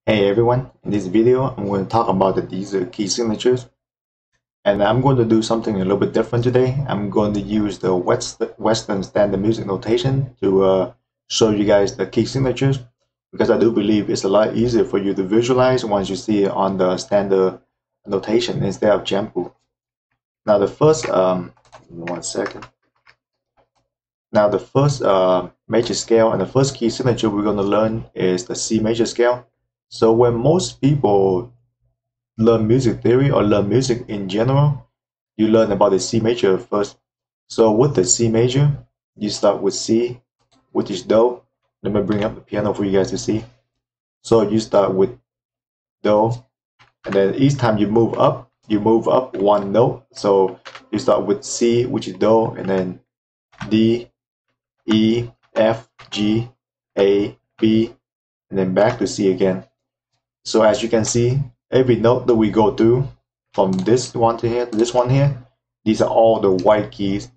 Hey everyone, in this video I'm going to talk about the Dizi key signatures, and I'm going to do something a little bit different today. I'm going to use the Western standard music notation to show you guys the key signatures, because I do believe it's a lot easier for you to visualize once you see it on the standard notation instead of Jampu. Now the first, give me 1 second. Now the first major scale and the first key signature we're going to learn is the C major scale. So when most people learn music theory or learn music in general, you learn about the C major first. So with the C major, you start with C, which is Do. Let me bring up the piano for you guys to see. So you start with Do, and then each time you move up one note. So you start with C, which is Do, and then D, E, F, G, A, B, and then back to C again. So as you can see, every note that we go through from this one to here to this one here, these are all the white keys.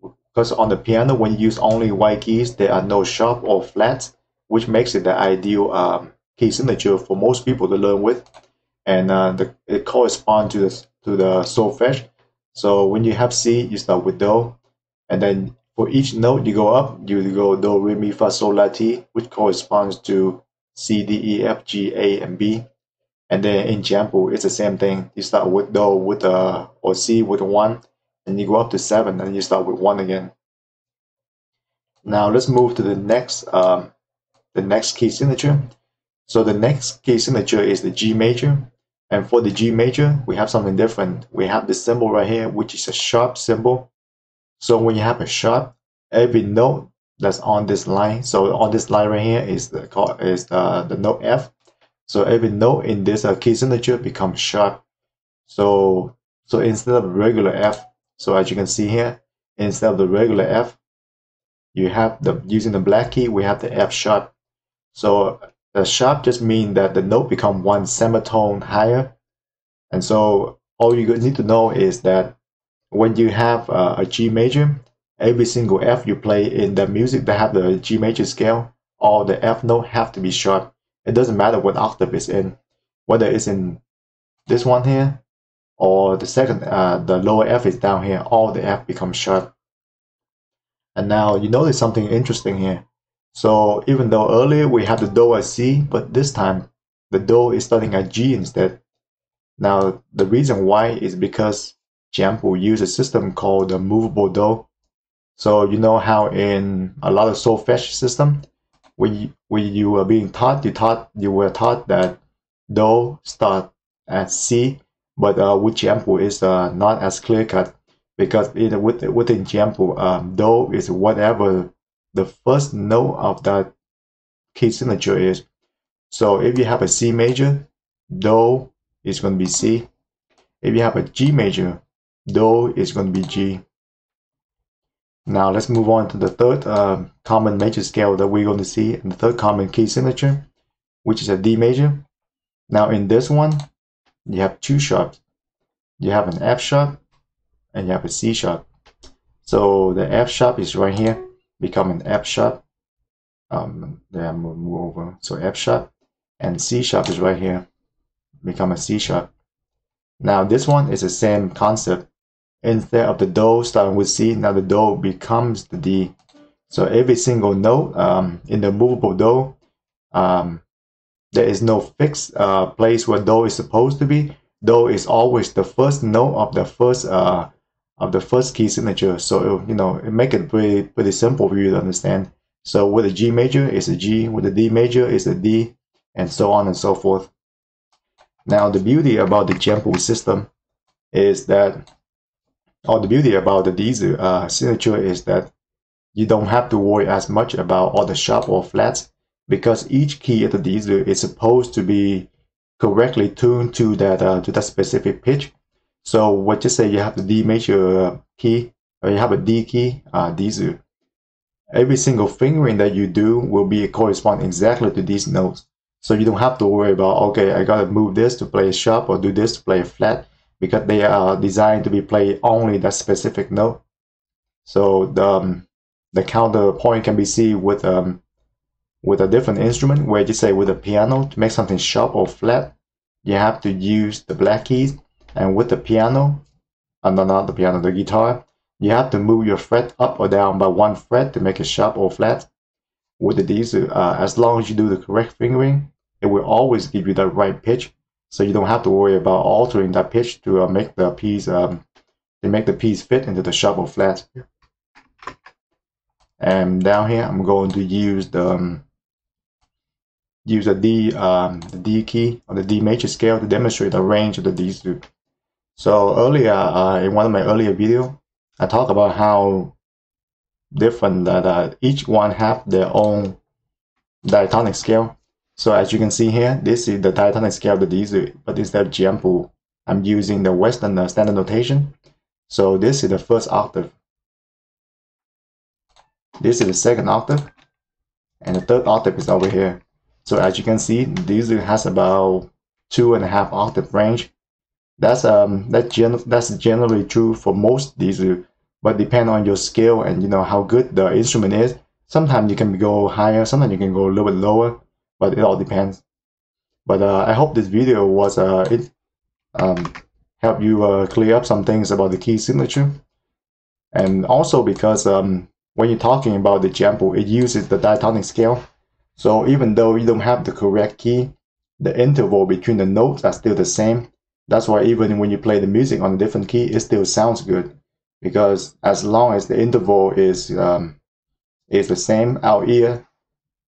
Because on the piano, when you use only white keys, there are no sharp or flats, which makes it the ideal key signature for most people to learn with. And it corresponds to the solfege. So when you have C, you start with Do, and then for each note you go up, you go Do, Re, Mi, Fa, Sol, La, Ti, which corresponds to C, D, E, F, G, A, and B. And then in Jampu, it's the same thing. You start with Do with or C with 1, and you go up to 7, and you start with 1 again. Now let's move to the next key signature. So the next key signature is the G major, and for the G major, we have something different. We have the symbol right here, which is a sharp symbol. So when you have a sharp, every note that's on this line. So on this line right here is the note F. So every note in this key signature becomes sharp. So instead of regular F, so as you can see here, instead of the regular F, you have using the black key, we have the F sharp. So the sharp just means that the note become one semitone higher. And so all you need to know is that when you have a G major, every single F you play in the music that have the G major scale, all the F note have to be sharp. It doesn't matter what octave it's in, whether it's in this one here or the second, the lower F is down here, all the F becomes sharp. And now you notice something interesting here. So even though earlier we had the Do at C, but this time the Do is starting at G instead. Now the reason why is because Jampu use a system called the movable Do. So you know how in a lot of solfege system, when you were being taught, you were taught that Do start at C, but with Jampu is not as clear cut, because within Jampu, Do is whatever the first note of that key signature is. So if you have a C major, Do is going to be C. If you have a G major, Do is going to be G. Now let's move on to the third common major scale that we're going to see, and the third common key signature, which is a D major. Now in this one, you have two sharps. You have an F sharp and you have a C sharp. So the F sharp is right here, become an F sharp. Then I'm going to move over. So F sharp, and C sharp is right here, become a C sharp. Now this one is the same concept. Instead of the Do starting with C, now the Do becomes the D. So every single note in the movable Do, there is no fixed place where Do is supposed to be. Do is always the first note of the first key signature. So it make it pretty simple for you to understand. So with a G major, it's a G. With a D major, it's a D, and so on and so forth. Now the beauty about the Jampu system is that, or the beauty about the Dizi signature is that you don't have to worry as much about all the sharp or flats, because each key of the Dizi is supposed to be correctly tuned to that specific pitch. So let's just say you have the D major key, or you have a D key Dizi. Every single fingering that you do will be correspond exactly to these notes. So you don't have to worry about, okay, I gotta move this to play a sharp or do this to play a flat, because they are designed to be played only that specific note. So the counterpoint can be seen with with a different instrument, where you say with a piano, to make something sharp or flat, you have to use the black keys. And with the piano, no, not the piano, the guitar, you have to move your fret up or down by 1 fret to make it sharp or flat. With the Dizi, as long as you do the correct fingering, it will always give you the right pitch, so you don't have to worry about altering that pitch to make the piece fit into the sharp or flat. And down here, I'm going to use the D key on the D major scale to demonstrate the range of the Dizi. So earlier, in one of my earlier videos, I talked about how different that each one have their own diatonic scale. So as you can see here, this is the diatonic scale of the Dizi, but instead of Jianpu, I'm using the Western standard notation. So this is the first octave. This is the second octave, and the third octave is over here. So as you can see, Dizi has about 2.5 octave range. That's generally true for most Dizi, but depend on your skill and how good the instrument is. Sometimes you can go higher, sometimes you can go a little bit lower, but it all depends. But I hope this video was help you clear up some things about the key signature. And also because when you're talking about the Jianpu, it uses the diatonic scale. So even though you don't have the correct key, the interval between the notes are still the same. That's why even when you play the music on a different key, it still sounds good. Because as long as the interval is the same, our ear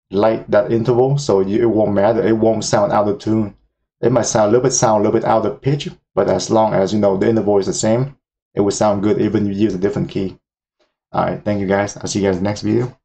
like that interval, so it won't matter. It won't sound out of tune. It might sound a little bit out of pitch, but as long as the interval is the same, it will sound good even if you use a different key. All right, thank you guys. I'll see you guys in the next video.